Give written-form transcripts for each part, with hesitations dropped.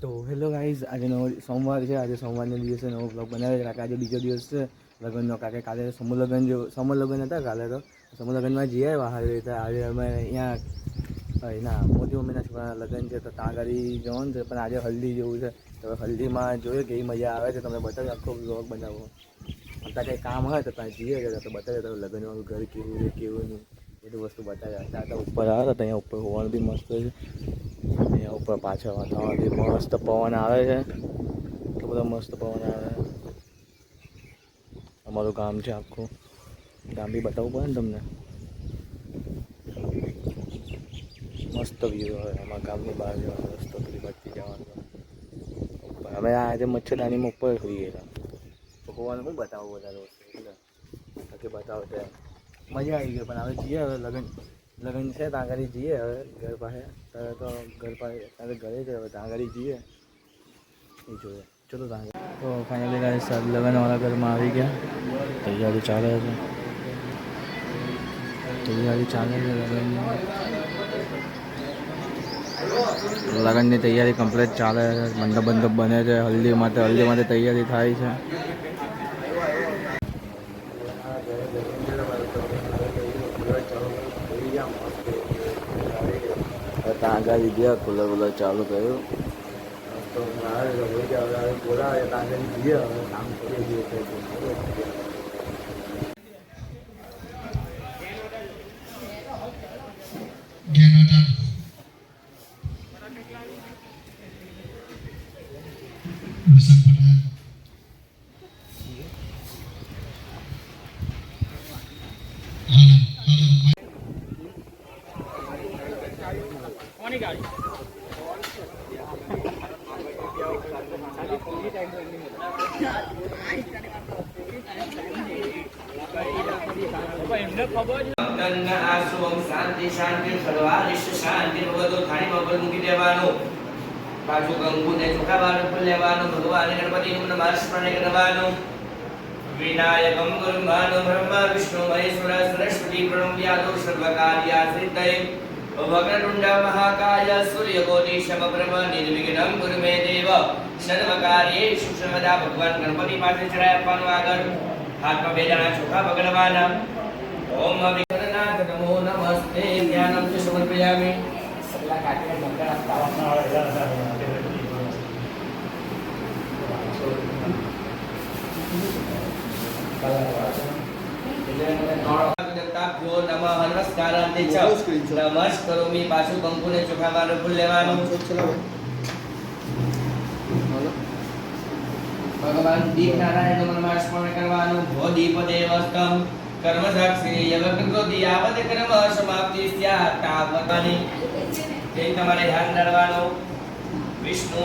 તો hello guys, આજે નવો સોમવાર છે. આજે સોમવારના દિવસે નવો બ્લોગ બનાવે છે. આજે બીજો દિવસ છે લગ્નનો. કારણ કે કાલે સમૂહ લગ્ન હતા. કાલે તો સમૂહ લગ્નમાં જઈએ બહાર રીતે. આજે અમે અહીંયા એના મોટી મમ્મીના છોકરાના લગ્ન છે, તો ત્યાં આગળ જવાનું છે. પણ આજે હલ્દી જેવું છે, તો હલ્દીમાં જોઈએ કેવી મજા આવે છે. તમને બતાવી આખો બ્લોગ બનાવો. અત્યારે કંઈ કામ હોય તો ત્યાં જઈએ તો બતાવીએ તો લગ્નનું ઘર કેવું છે કેવું નહીં, બધું વસ્તુ બતાવ્યા. અત્યારે તો ઉપર આવે તો અહીંયા ઉપર હોવાનું બી મસ્ત છે. અહીંયા ઉપર પાછળ વાતાવરણ બી મસ્ત પવન આવે છે. એટલો બધો મસ્ત પવન આવે. અમારું ગામ છે, આખું ગામ બી બતાવવું પડે ને તમને. મસ્ત વ્યૂ હોય. અમારા ગામની બહાર જવાનું રસ્તો પેલી બાજુથી જવાનું. અમે આજે મચ્છરદાનીમાં ઉપર સુઈ ગયેલા. તો હોવાનું હું બતાવું વધારે વસ્તુ એટલે બાકી બતાવો તો મજા આવી ગઈ. પણ હવે જઈએ, હવે લગ્ન છે ત્યાં આગળ જઈએ. હવે ઘર પાસે ત્યારે તો ઘર પાસે ત્યારે ઘરે છે, હવે ત્યાં આગળ જઈએ એ જોઈએ. ચલો ત્યાં તો ફાઇનલી ગાઈસ લગ્નવાળા ઘરમાં આવી ગયા. તૈયારી ચાલે છે. લગ્નની તૈયારી કમ્પ્લીટ ચાલે છે. મંડપ બને છે. હલ્દી માટે તૈયારી થાય છે. ત્યાં આગળ ગયા, કુલર ચાલુ કર્યું. તો બોલાવે ત્યાં આગળ જઈએ. હવે કામ કરીએ છીએ. શાંતિ સર્વારિષ્ટ શાંતિ ભગવતો થાળીમાં ઉપર મૂકી દેવાનું. પાછું કંકુ ને ચોખા વાળું પર લેવાનું. ભગવાન ગણપતિનું નમસ્કાર કરવાનું. વિનાયકમ ગુરુમાનું બ્રહ્મા વિષ્ણુ મહેશ્વર સરસ્વતી પ્રણમ્યાદો સર્વકાર્યાશ્રિતૈ વક્રતુંડ મહાકાય સૂર્યકોટિ સમપ્રભ નિર્વિઘ્નં કુરુ મે દેવ સર્વકાર્યેષુ સર્વદા. ભગવાન ગણપતિ પાસે ચડાઈ આપવાનું. આગળ હાથમાં બે દાણા ચોખા પકડવાના. ઓમ વિઘ્નનાથ નમો નમસ્તે જ્ઞાનમ ચ સમર્પયામિ. સલ્લા કાટીને મંગળ આપવાના નમસ્કારાંતે પાછું કંકુ ને ચોખા વાળું ફૂલ લેવાનું. ભગવાન દીપ નારાયણ નમઃ સ્મરણ કરવાનું. ભો દીપ દેવસ્તમ કર્મ સાક્ષી યવકૃતિ યાવત કર્મ સમાપ્તિ સ્યાત તાવતાની. તે તમારે ધ્યાન ધરવાનું. વિષ્ણુ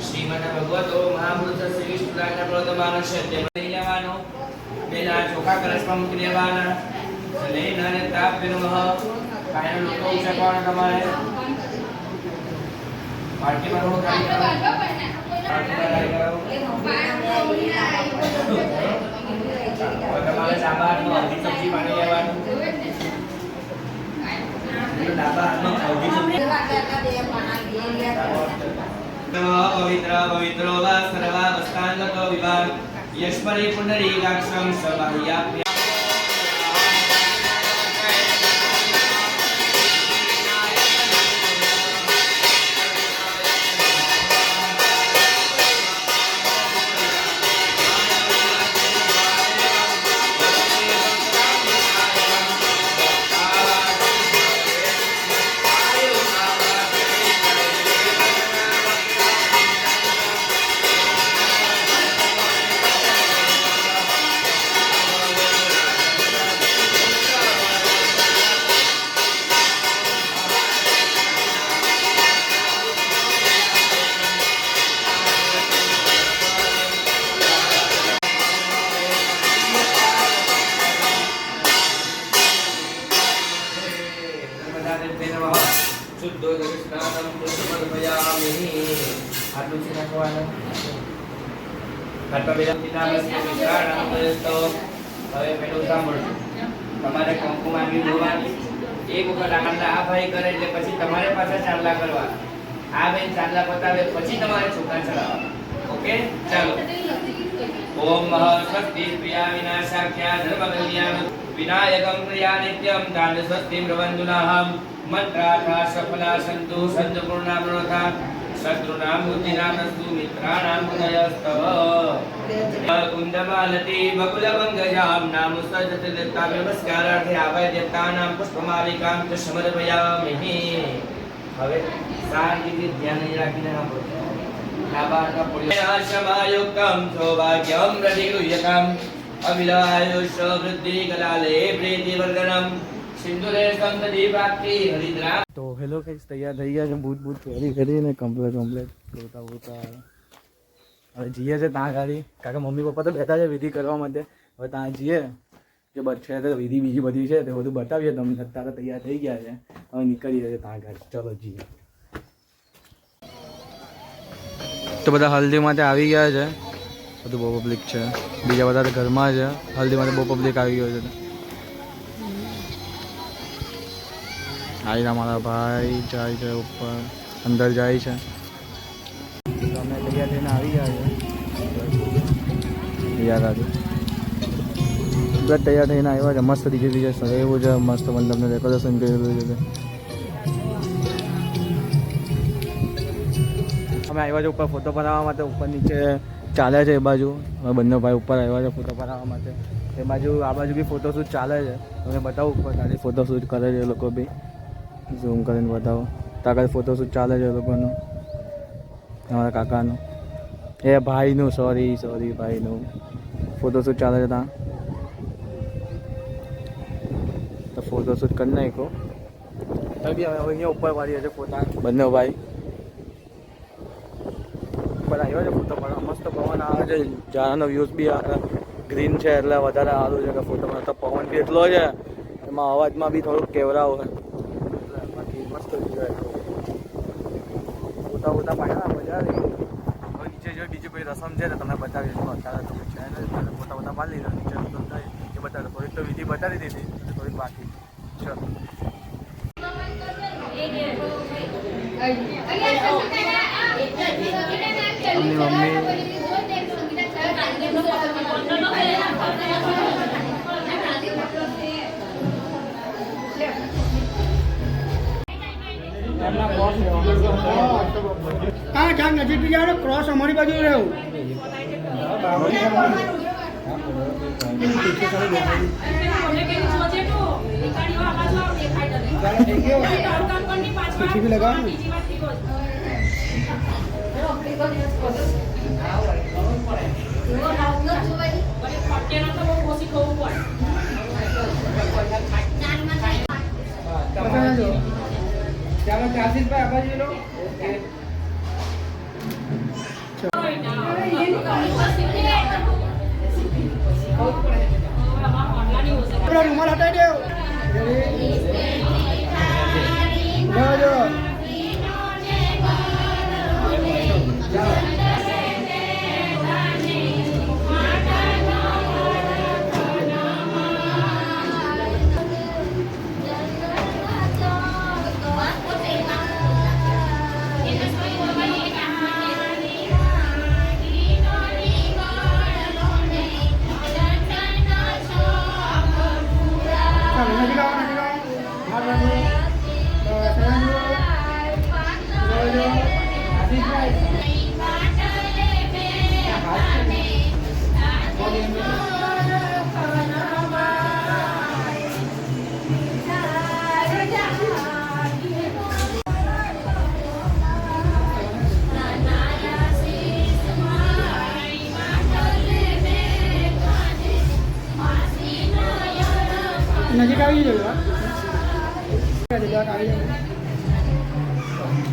શ્રીમદ ભગવતો મહાપુરુષ શ્રી વિષ્ણુરાજના પ્રવર્તમાનસ્ય તે લઈ લેવાનું. બેના ચોખા કળશમાં મૂકી દેવાના. લઈને અને તાપ નમઃ કાયનો લોકો ઉચકવાના. તમારે પાર્ટીમાં થોડું ખાલી તમારે ડાબા હાથમાં અડધી સબ્જી પાણી લેવાનું. ડાબા હાથમાં અડધી સબ્જી પવિત્ર વા સર્વાવસ્થાંગતો વિભાગ યશ્વરી પુંડરીકાક્ષં સબાહ્યાભ્યામ. તમારે કંકુ માંગી જોવાની. એક વખત આ ભાઈ કરે એટલે પછી તમારે પાછા ચાલલા કરવા. આ બેન ચાંદલા પતાવે પછી તમારે ચોખા ચડાવવા. ઓકે, ચાલો. ઓમ સ્વસ્તિ પ્રિયા વિનાશાખ્યા ધર્મકલ્યાણ વિનાયકમ પ્રિયા નિત્યમ દાન સ્વસ્તિ પ્રવંદુનાહમ મંત્રાથા સફલા સંતુ સંતપૂર્ણા પ્રણોથા શત્રુનામ બુદ્ધિનામસ્તુ મિત્રાણામ પુનયસ્તવ કુંદમાલતી બકુલમંગજામ નામ સજ્જતિલતા નમસ્કારાર્થે આવાય દેવતાનામ પુષ્પમાલિકામ ચ સમર્પયામિ. હવે શાંતિથી ધ્યાન રાખીને સાંભળો. નાબાર્કા પુણ્ય સમાયુક્તમ સૌભાગ્યમ પ્રતિગૃહ્યકમ અવિલાયુષ વૃદ્ધિ કલાલે પ્રીતિવર્ધનમ સિંદુરે સંતતિ પ્રાપ્તિ હરિદ્રા. તો હેલો ગાઈસ, તૈયાર થઈ ગયા છે. બૂટ કરીને કમ્પ્લેટ જોતા હવે જઈએ છે ત્યાં ગાડી. કારણ કે મમ્મી પપ્પા તો બેઠા છે વિધિ કરવા માટે. હવે ત્યાં જઈએ જે છે તો વિધિ બીજી બધી છે તે બધું બતાવીએ તમને. અત્યારે તૈયાર થઈ ગયા છે, હવે નીકળીએ છે ત્યાં ગાડી. ચલો જઈએ. તો બધા હલ્દી માટે આવી ગયા છે. બધું બહુ પબ્લિક છે. બીજા બધા તો ઘરમાં છે. હલ્દી માટે બહુ પબ્લિક આવી ગયો છે. આઈના મારા ભાઈ જાય છે ઉપર, અંદર જાય છે. અમે તૈયાર થઈને આવી ગયા છે. યાદ આવ્યું બધા તૈયાર થઈને આવ્યા છે. મસ્ત દીકરી એવું છે. મસ્ત મંડપને ડેકોરેશન કરેલું છે. અમે આવ્યા છે ઉપર ફોટો પડાવવા માટે. ઉપર નીચે ચાલે છે એ બાજુ. અમે બંને ભાઈ ઉપર આવ્યા છે ફોટો પડાવવા માટે. એ બાજુ આ બાજુ બી ફોટોશૂટ ચાલે છે. તમે બતાવું ઉપર ખાલી ફોટોશૂટ કરે છે એ લોકો બી. ઝૂમ કરીને બતાવો. ત્યાં ફોટોશૂટ ચાલે છે એ લોકોનું, અમારા કાકાનું, એ ભાઈનું, સોરી ભાઈનું ફોટોશૂટ ચાલે છે ત્યાં. તો ફોટોશૂટ કરી નાખો. તો બી હવે અહીંયા ઉપર વાળીએ છે ફોટા બંને ભાઈ. ઉપર આવ્યો છે ફોટો પણ મસ્ત પવન આવે છે. ઝાડાનો વ્યૂઝ બી ગ્રીન છે એટલે વધારે સારું છે કે ફોટો પણ. તો પવન બી એટલો છે એમાં અવાજમાં બી થોડુંક કેવરાવ છે. બાકી મસ્ત ફોટા પાડ્યા મજા આવી. હવે નીચે જો બીજી કોઈ રસમ છે તો તમને બતાવી દઉં. અત્યારે તમે છે ને ફોટા પાડી લીધા. નીચે એ બતાવે થોડીક તો વિધિ બતાવી દીધી, થોડીક બાકી. ચલો મમ્મી હા જાન નજીક બી જાઓ. ક્રોસ અમારી બાજુ રહેવું. પીછી બી લગાવો ને. ચાલો ચાર્જિસ ભાઈ આ બાજુ લો. રૂમાલ હટાવી દેવ. નજીક આવી જજો.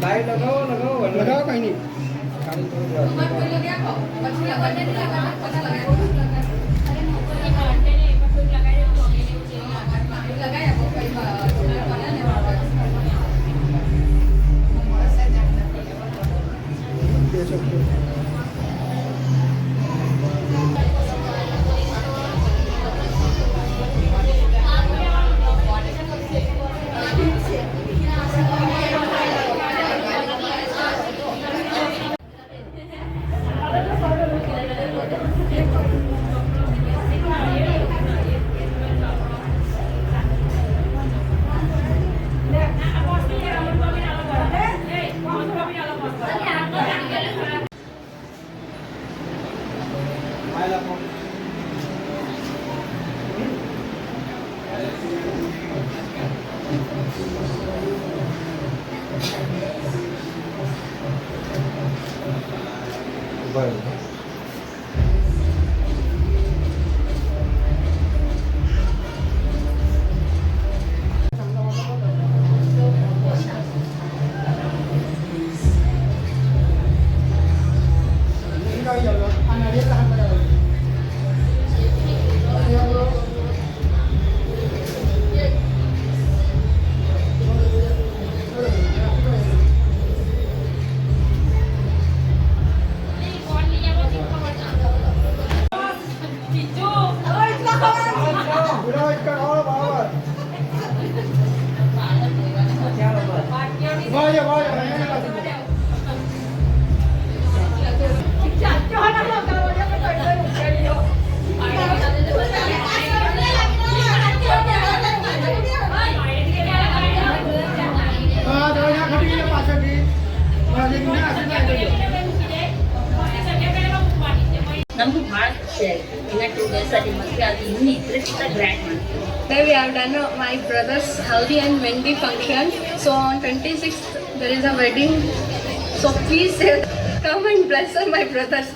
લાઈટ લગાવો કઈ નહીં. બરાબર. Number one share in a 2 days at the unique. This is a great one. Then we have done my brother's haldi and mehndi function. So on 26th there is a wedding. So please come and bless my brothers.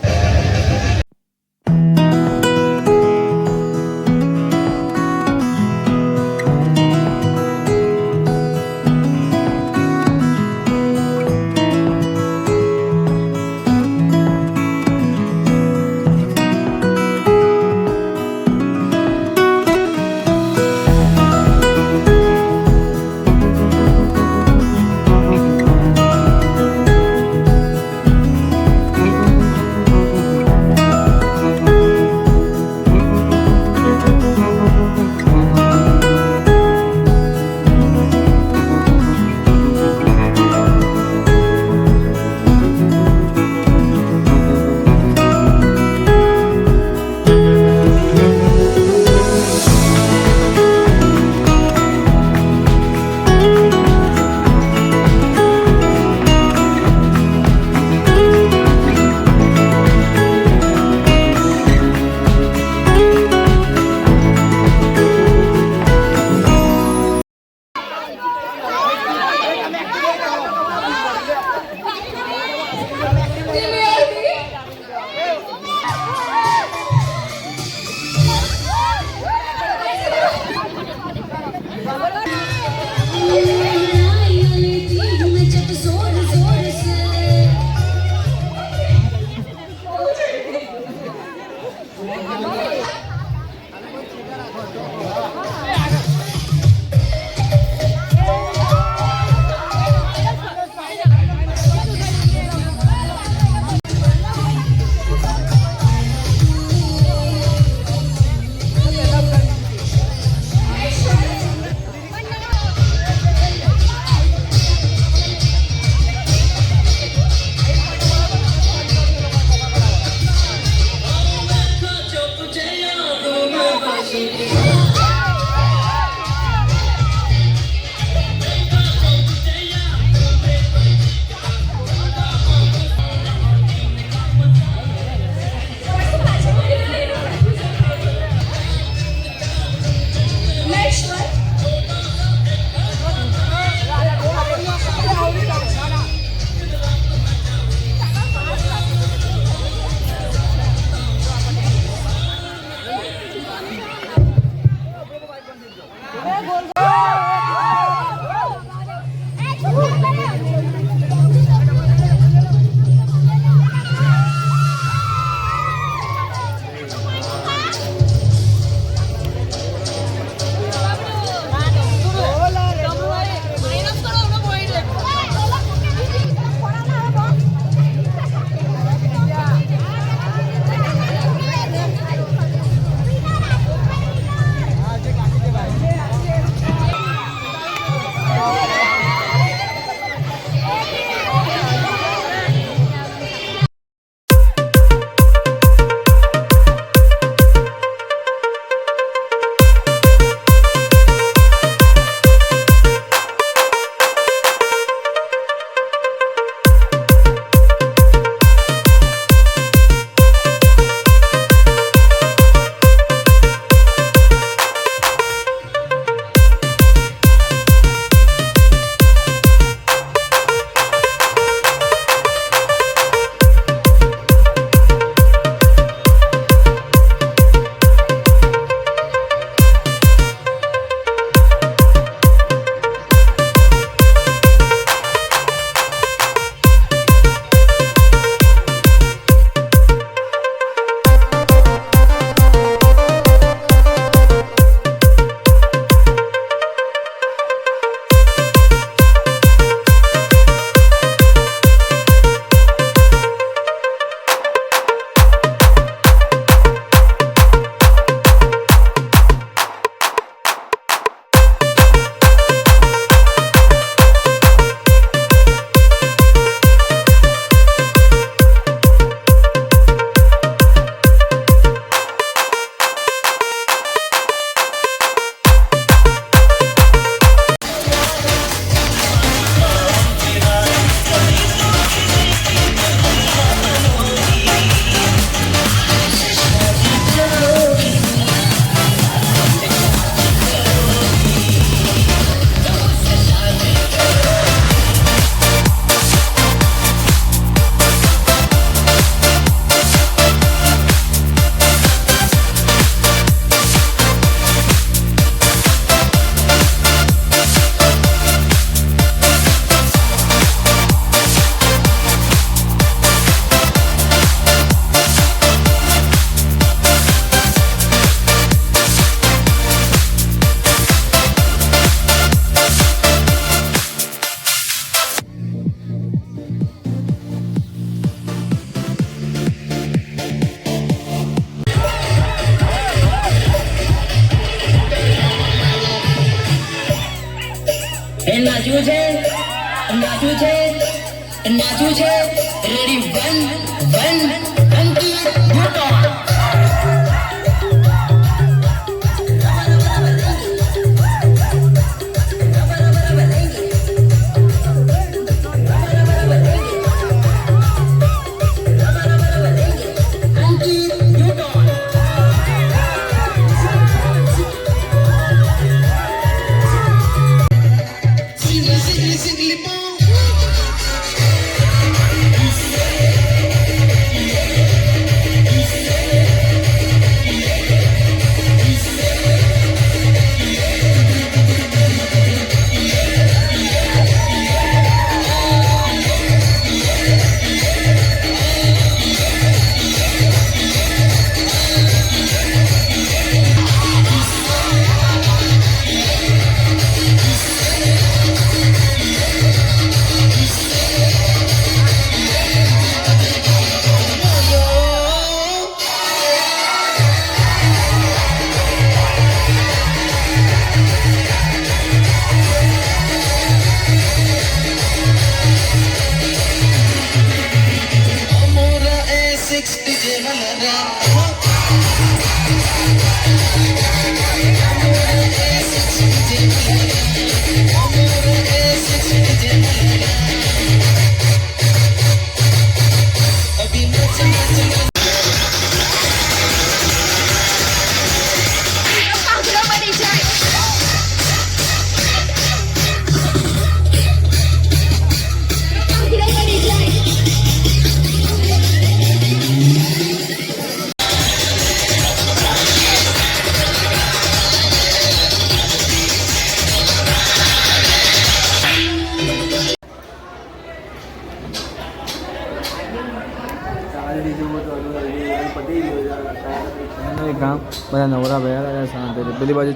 એ નાચવું છે નાચવું છે નાચવું છે ready 1 2 કામ બધા નવરા ભર્યા હતા શાંતિ પેલી બાજુ.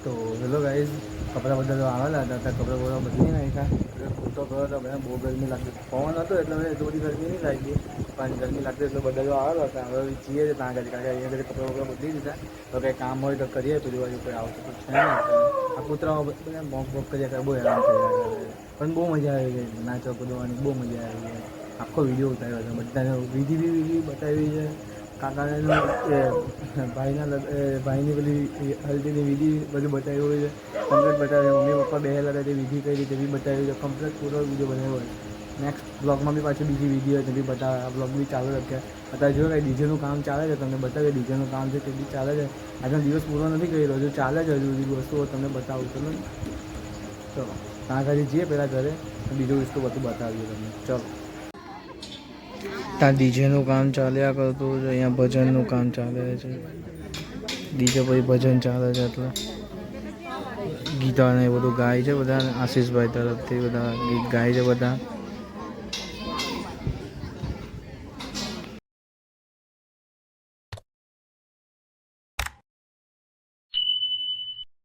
તો હેલો ગાઈઝ, કપડાં બધા તો આવેલા હતા ત્યાં કપડાં બપડા બદલી નાખ્યા. કૂતો ગયો હતો બધા, બહુ ગરમી લાગતી. પવન હતો એટલે એટલી બધી ગરમી નહીં લાગી, પણ ગરમી લાગતી એટલે બધા આવેલો હતા. હવે છીએ છે ત્યાં આગળ, કારણ કે અહીંયા આગળ કપડાં બપડા બદલી દીધા. તો કંઈ કામ હોય તો કરીએ, પેલી બાજુ કોઈ આવતું તો છે નહીં. આ કૂતરાઓ બધા બોક બોક કર્યા કરે, બહુ હેરાન કર્યા. પણ બહુ મજા આવી ગઈ નાચવા કૂદવાની, બહુ મજા આવી ગઈ. આખો વિડીયો ઉતાર્યો છે, બધાને વિધિ બતાવી છે. કાકાને ભાઈની પેલી હલ્દીની વિધિ બધું બતાવ્યું હોય છે, કમ્પ્લીટ બતાવ્યું. મમ્મી પપ્પા બેહેલા હતા તે વિધિ કરી તે બી બતાવ્યું છે, કમ્પ્લીટ પૂરો વિડીયો બનાવ્યો હોય. નેક્સ્ટ બ્લોગમાં બી પાછી બીજી વિડીયો તે બી બતાવે. આ બ્લોગ બી ચાલુ રાખ્યા. અત્યારે જો કાંઈ ડીજેનું કામ ચાલે છે, તમને બતાવીએ ડીજેનું કામ છે તે બી ચાલે છે. આજનો દિવસ પૂરો નથી કર્યો, હજુ ચાલે છે, હજુ બધી વસ્તુઓ તમને બતાવું. ચલો ત્યાં ઘરે જઈએ પહેલાં ઘરે, બીજું વસ્તુ બધું બતાવીએ તમને. ચલો, ત્યાં ડીજેનું કામ ચાલ્યા કરતું છે, અહીંયા ભજનનું કામ ચાલે છે. ડીજે પછી ભજન ચાલે છે, એટલે ગીતા ને એ બધું ગાય છે બધા. આશીષભાઈ તરફથી બધા ગીત ગાય છે બધા.